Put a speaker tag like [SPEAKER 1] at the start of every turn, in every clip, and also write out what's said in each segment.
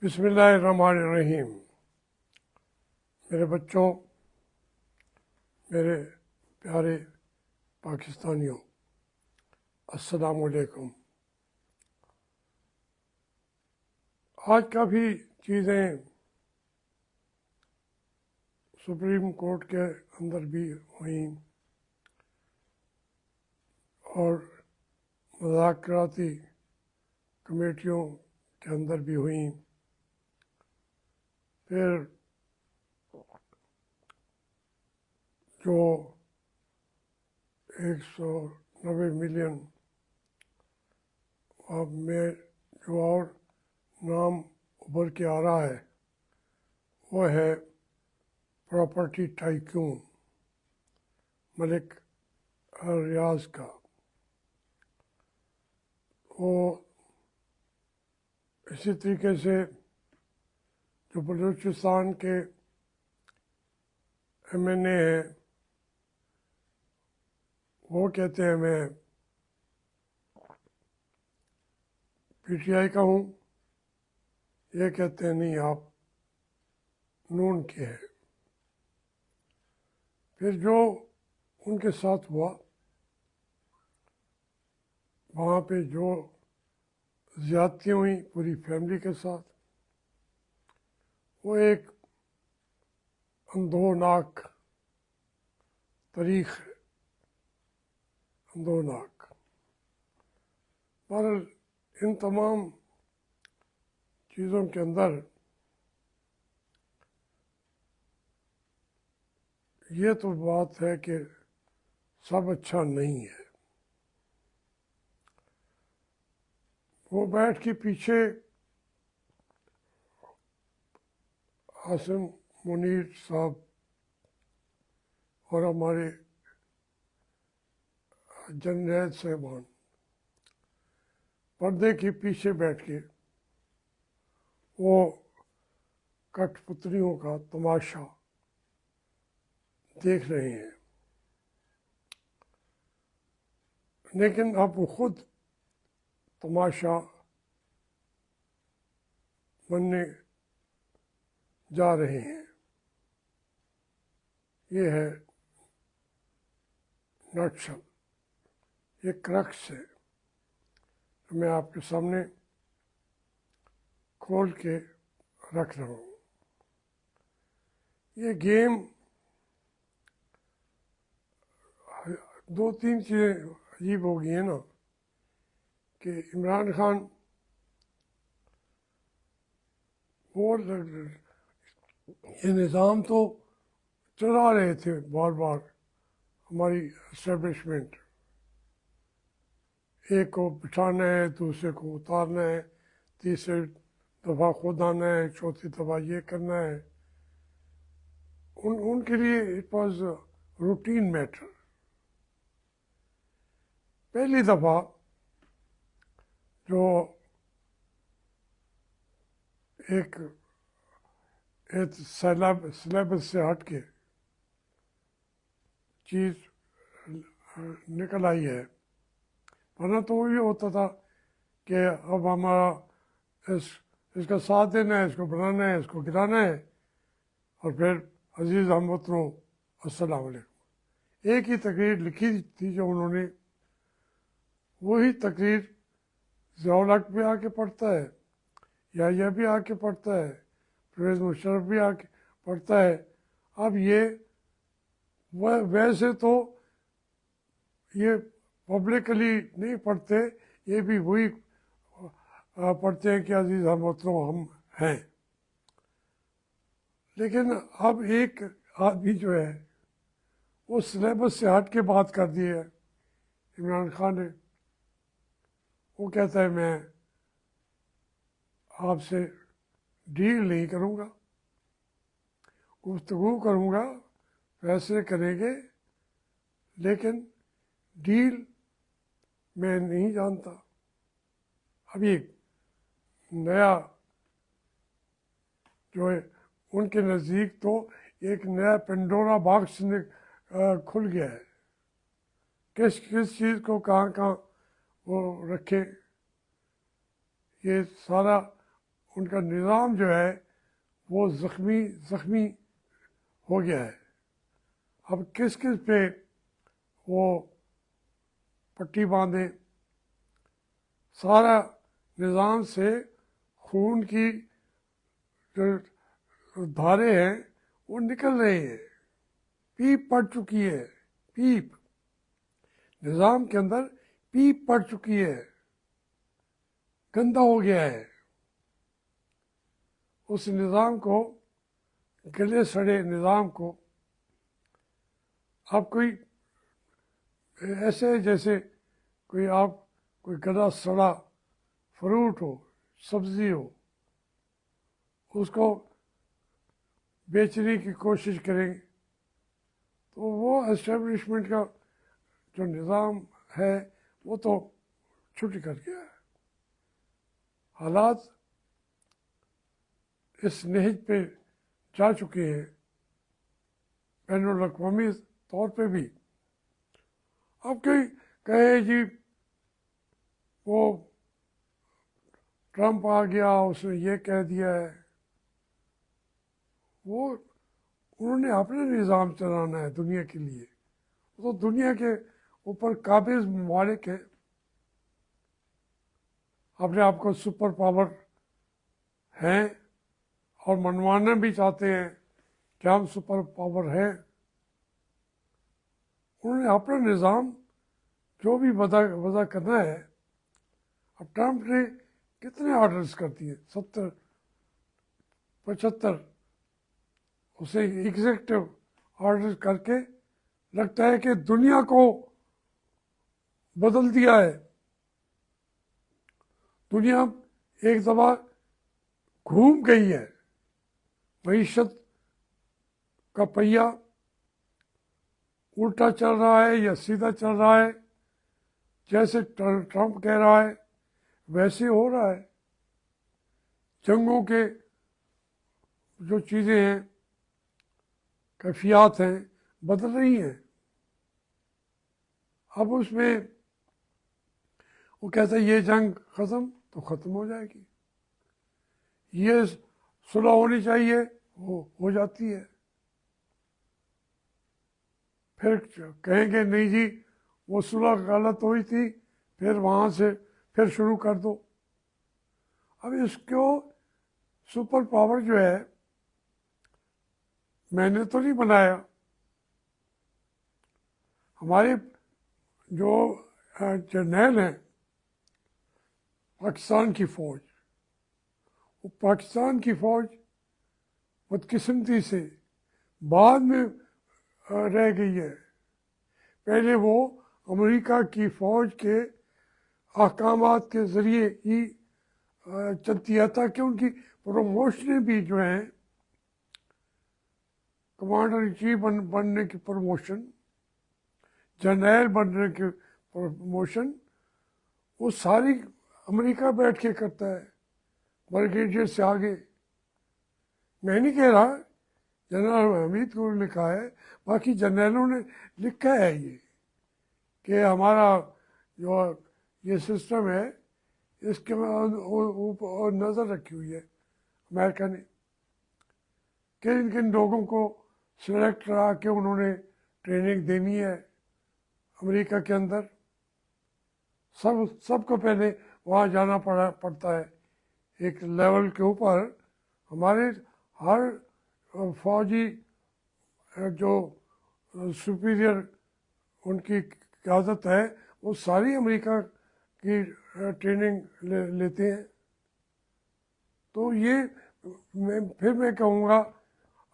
[SPEAKER 1] बिस्मिल्लाहिर्रहमानिर्रहीम। मेरे बच्चों, मेरे प्यारे पाकिस्तानियों, अस्सलामुअलैकुम। आज काफ़ी चीज़ें सुप्रीम कोर्ट के अंदर भी हुई और मुज़ाकराती कमेटियों के अंदर भी हुई। फिर जो 190 मिलियन में जो और नाम उभर के आ रहा है वो है प्रॉपर्टी टाइकून मलिक रियाज का। वो इसी तरीके से जो बलूचिस्तान के MNA हैं वो कहते हैं मैं PTI का हूँ, ये कहते हैं नहीं आप नून के हैं। फिर जो उनके साथ हुआ वहाँ पे जो ज़्यादतियाँ हुई पूरी फैमिली के साथ, वो एक अंधोनाक तारीख है, अंधोनाक। बहरहाल इन तमाम चीज़ों के अंदर ये तो बात है कि सब अच्छा नहीं है। वो बैठ के पीछे आसिम मुनीर साहब और हमारे जनरैद साहबान पर्दे के पीछे बैठ के वो कठपुतलियों का तमाशा देख रहे हैं, लेकिन अब वो खुद तमाशा बनने जा रहे हैं। ये है नटशल, ये क्रक्स है तो मैं आपके सामने खोल के रख रहा हूँ। ये गेम दो तीन चीज़ें अजीब हो गई हैं ना कि इमरान खान वो ये निज़ाम तो चला रहे थे बार बार हमारी इस्टेब्लिशमेंट, एक को बिठाना है, दूसरे को उतारना है, तीसरे दफ़ा खुद आना है, चौथी दफ़ा ये करना है। उनके लिए इट वॉज रूटीन मैटर। पहली दफ़ा जो एक सिलेबस से हट के चीज़ निकल आई है, वरना तो ये होता था कि अब हमारा इसका साथ देना है, इसको बनाना है, इसको गिराना है, और फिर अजीज़ हमवतनों अस्सलाम वालेकुम। एक ही तकरीर लिखी थी जो उन्होंने, वही तकरीर ज़ियाउल हक भी आके पढ़ता है, यह भी आके पढ़ता है, परवेज़ मुशर्रफ भी आके पढ़ता है। अब ये वैसे तो ये पब्लिकली नहीं पढ़ते, ये भी वही पढ़ते हैं कि अजीज़ हमवतनों हम हैं। लेकिन अब एक आदमी जो है वो सिलेबस से हट के बात कर दी है इमरान खान ने। वो कहता है मैं आपसे डील नहीं करूँगा, गुफ्तगू करूँगा, फैसले करेंगे, लेकिन डील मैं नहीं जानता। अभी नया जो है उनके नज़दीक तो एक नया पेंडोरा बॉक्स खुल गया है। किस किस चीज़ को कहाँ कहाँ वो रखे, ये सारा उनका निज़ाम जो है वो ज़ख्मी ज़ख्मी हो गया है। अब किस किस पे वो पट्टी बांधे, सारा निज़ाम से खून की जो धारे हैं वो निकल रही हैं, पीप पड़ चुकी है, पीप निज़ाम के अंदर पीप पड़ चुकी है, गंदा हो गया है। उस निज़ाम को, गले सड़े निज़ाम को आप कोई ऐसे जैसे कोई आप कोई गला सड़ा फ्रूट हो, सब्ज़ी हो, उसको बेचने की कोशिश करेंगे तो वो एस्टेब्लिशमेंट का जो निज़ाम है वो तो छुट्टी कर गया है। हालात इस नहज पे जा चुके हैं बैनुल-अक़वामी तौर पे भी। अब कोई कहे जी वो ट्रंप आ गया, उसने ये कह दिया है, वो उन्होंने अपना निज़ाम चलाना है दुनिया के लिए, वो तो दुनिया के ऊपर काबिज ममालिक हैं, अपने आप को सुपर पावर हैं और मनवाना भी चाहते हैं कि हम सुपर पावर हैं। उन्होंने अपना निज़ाम जो भी वज़ा करना है। अब ट्रंप ने कितने ऑर्डर्स कर दिए, 70 75 उसे एग्जीक्यूटिव ऑर्डर करके लगता है कि दुनिया को बदल दिया है। दुनिया एक दफ़ा घूम गई है, मईशत का पहिया उल्टा चल रहा है या सीधा चल रहा है, जैसे ट्रंप कह रहा है वैसे हो रहा है। जंगों के जो चीज़ें हैं, कैफियत हैं, बदल रही हैं। अब उसमें वो कहता है ये जंग ख़त्म तो ख़त्म हो जाएगी, ये सुलह होनी चाहिए, वो हो जाती है। फिर कहेंगे नहीं जी वो सुलह गलत हुई थी, फिर वहाँ से फिर शुरू कर दो। अब इसको सुपर पावर जो है मैंने तो नहीं बनाया, हमारे जो जर्नैल हैं पाकिस्तान की फ़ौज, वो पाकिस्तान की फ़ौज बदकिस्मती से बाद में रह गई है। पहले वो अमेरिका की फ़ौज के अहकामात के ज़रिए ही चलती है, ताकि उनकी प्रमोशनें भी जो हैं, कमांडर इन चीफ बनने की प्रमोशन, जनरल बनने की प्रमोशन, वो सारी अमेरिका बैठ के करता है, ब्रिगेडियर से आगे। मैं नहीं कह रहा, जनरल हमीद को लिखा है, बाकी जनरलों ने लिखा है ये कि हमारा जो ये सिस्टम है इसके ऊपर नज़र रखी हुई है अमेरिका ने, किन किन लोगों को सिलेक्ट करा के उन्होंने ट्रेनिंग देनी है अमेरिका के अंदर। सबको पहले वहाँ जाना पड़ता है एक लेवल के ऊपर। हमारे हर फौजी जो सुपीरियर उनकी क़यादत है वो सारी अमेरिका की ट्रेनिंग लेते हैं। तो ये मैं कहूँगा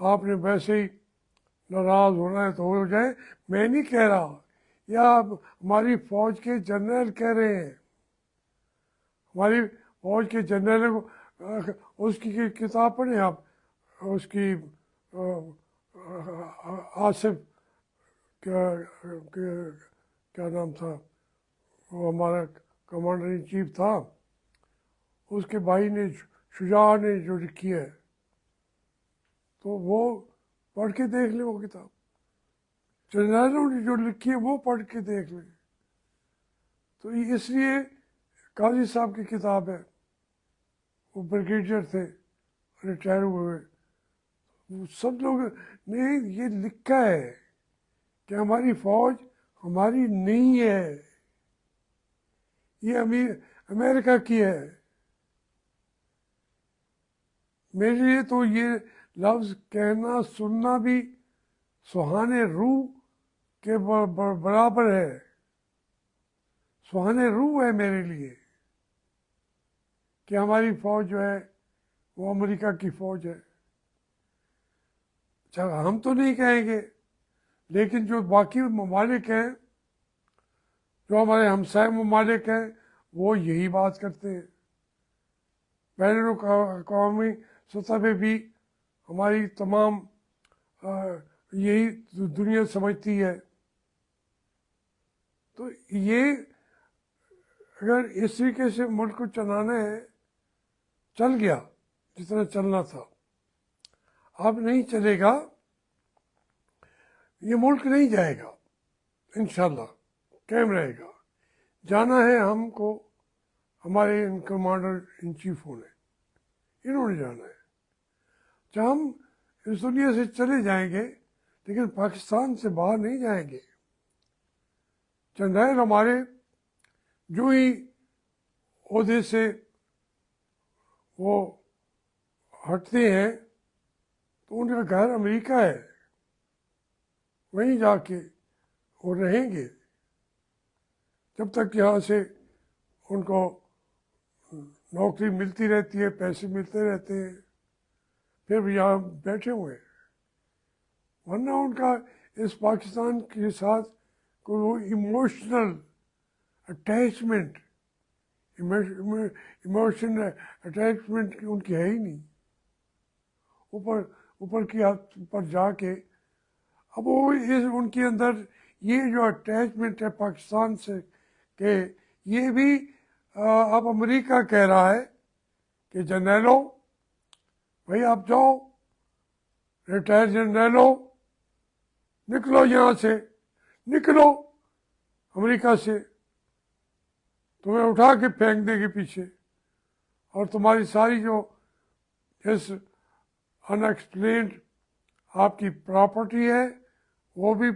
[SPEAKER 1] आपने वैसे ही नाराज़ होना है तो हो जाए, मैं नहीं कह रहा, या हमारी फ़ौज के जनरल कह रहे हैं। हमारी फ़ौज के जनरल को उसकी किताब पढ़ें आप, उसकी आसिफ क्या नाम था, वो हमारा कमांडर इन चीफ था, उसके भाई ने शुजा ने जो लिखी है, तो वो पढ़ के देख ले वो किताब। जनरलों ने जो लिखी है वो पढ़ के देख लें। तो इसलिए काजी साहब की किताब है, वो ब्रिगेडियर थे, रिटायर हुए, वो सब लोग ने ये लिखा है कि हमारी फौज हमारी नहीं है, ये अमेरिका की है। मेरे लिए तो ये लफ्ज़ कहना सुनना भी सुहाने रूह के बराबर है, सुहाने रूह है मेरे लिए कि हमारी फ़ौज जो है वो अमेरिका की फ़ौज है। अच्छा, हम तो नहीं कहेंगे, लेकिन जो बाकी ममालिक हैं, जो हमारे हमसाय ममालिक हैं, वो यही बात करते हैं। बैन अवी सतह पे भी हमारी तमाम यही दुनिया समझती है। तो ये अगर इस तरीके से मुल्क को चलाना है, चल गया जितना चलना था, अब नहीं चलेगा, ये मुल्क नहीं जाएगा, इंशाल्लाह कायम रहेगा। जाना है हमको, हमारे कमांडर इन चीफों ने, इन्होंने जाना है। जब हम इस दुनिया से चले जाएंगे, लेकिन पाकिस्तान से बाहर नहीं जाएंगे। जनरल हमारे जो ही ओहदे से वो हटते हैं तो उनका घर अमेरिका है, वहीं जाके वो रहेंगे जब तक यहाँ से उनको नौकरी मिलती रहती है, पैसे मिलते रहते हैं, फिर भी यहाँ बैठे हुए हैं। वरना उनका इस पाकिस्तान के साथ कोई इमोशनल अटैचमेंट, इमोशनल अटैचमेंट उनकी है ही नहीं। ऊपर ऊपर की ऊपर जाके अब वो इस उनके अंदर ये जो अटैचमेंट है पाकिस्तान से के, ये भी अब अमेरिका कह रहा है कि जनरलों भाई आप जाओ, रिटायर जनरलों निकलो यहाँ से, निकलो अमेरिका से, तुम्हें उठा के फेंक देंगे पीछे, और तुम्हारी सारी जो इस अनएक्सप्लेन्ड आपकी प्रॉपर्टी है वो भी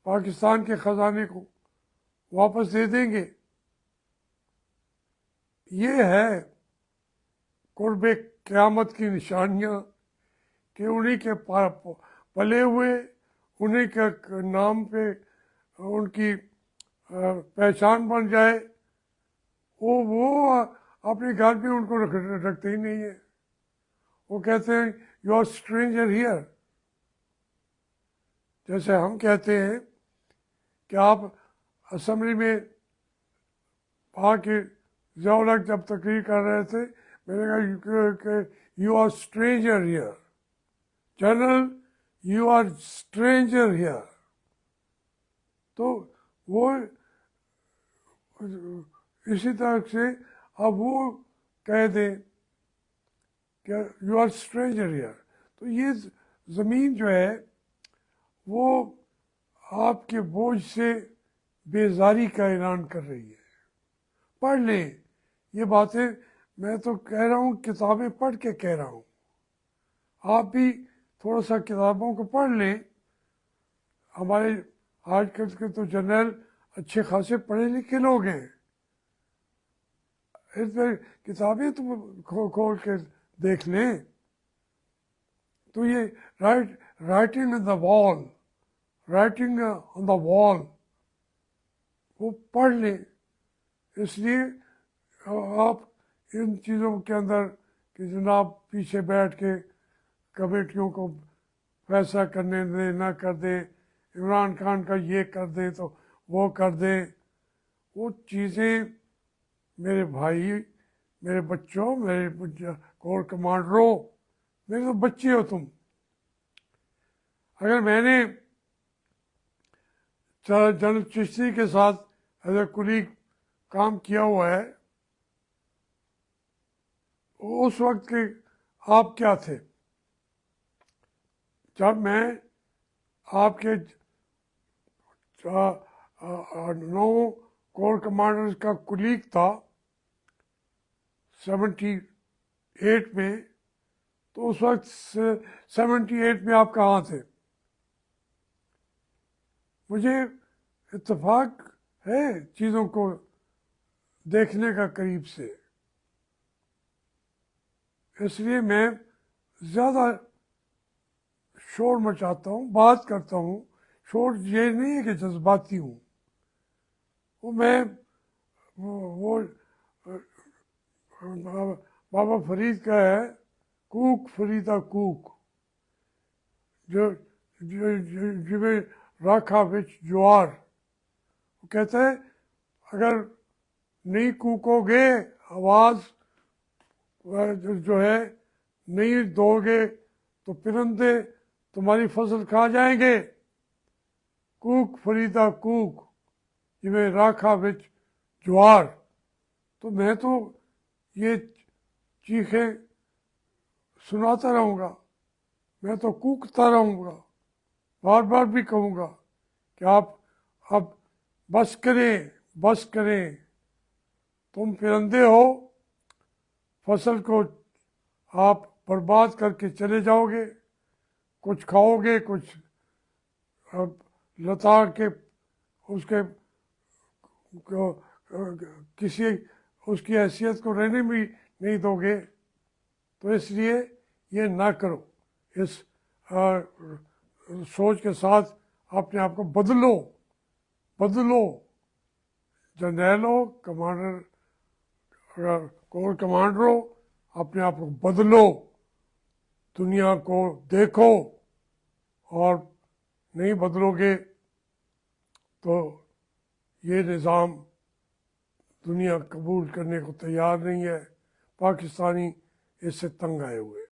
[SPEAKER 1] पाकिस्तान के ख़जाने को वापस दे देंगे। ये है कुर्ब क़यामत की निशानियाँ कि उन्हीं के पले हुए, उन्हीं के नाम पे उनकी पहचान बन जाए, वो अपने घर पे उनको रखते ही नहीं है। वो कहते हैं यू आर स्ट्रेंजर हियर। जैसे हम कहते हैं कि आप असम्बली में आके ज़िया जब तकरीर कर रहे थे, मैंने कहा you are stranger here, general you are stranger here. तो वो इसी तरह से अब वो कह दें कि यू आर स्ट्रेंजर हियर, तो ये ज़मीन जो है वो आपके बोझ से बेजारी का ऐलान कर रही है। पढ़ लें ये बातें, मैं तो कह रहा हूँ, किताबें पढ़ के कह रहा हूँ, आप भी थोड़ा सा किताबों को पढ़ लें। हमारे आजकल के तो जनरल अच्छे खासे पढ़े लिखे लोग हैं, इस पर किताबें तो खोल के देख लें। तो ये writing on the wall, writing on the wall वो पढ़ लें। इसलिए आप इन चीज़ों के अंदर कि जनाब पीछे बैठ के कमेटियों को फैसला करने दें, ना कर दें, इमरान खान का ये कर दें तो वो कर दें, वो चीज़ें मेरे भाई, मेरे बच्चों, मेरे कोर कमांडरों, मेरे तो बच्चे हो तुम। अगर मैंने जनरल चिश्ती के साथ एज ए कुलीग काम किया हुआ है, उस वक्त के आप क्या थे? जब मैं आपके 9 कोर कमांडर्स का कुलीग था 78 78 में, तो उस वक्त 78 में आप कहाँ थे? मुझे इत्तेफाक है चीज़ों को देखने का करीब से, इसलिए मैं ज़्यादा शोर मचाता हूँ, बात करता हूँ। शोर ये नहीं है कि जज्बाती हूँ, वो मैं वो बाबा फरीद का है, कूक फरीदा कूक, जो जिमें राखा विच ज्वार। वो कहते हैं अगर नहीं कूकोगे, आवाज़ जो है नहीं दोगे, तो परिंदे तुम्हारी फसल खा जाएंगे। कूक फरीदा कूक जिमें राखा विच ज्वार। तो मैं तो ये चीखें सुनाता रहूँगा, मैं तो कूकता रहूँगा, बार बार भी कहूँगा कि आप अब बस करें, बस करें। तुम परिंदे हो, फसल को आप बर्बाद करके चले जाओगे, कुछ खाओगे, कुछ अब लता के उसके किसी उसकी हैसियत को रहने भी नहीं दोगे। तो इसलिए ये ना करो। इस सोच के साथ अपने आप को बदलो, बदलो। जर्नैल हो, कमांडर, कोर कमांडर हो, अपने आप को बदलो, दुनिया को देखो। और नहीं बदलोगे तो ये निज़ाम दुनिया कबूल करने को तैयार नहीं है। पाकिस्तानी इससे तंग आए हुए।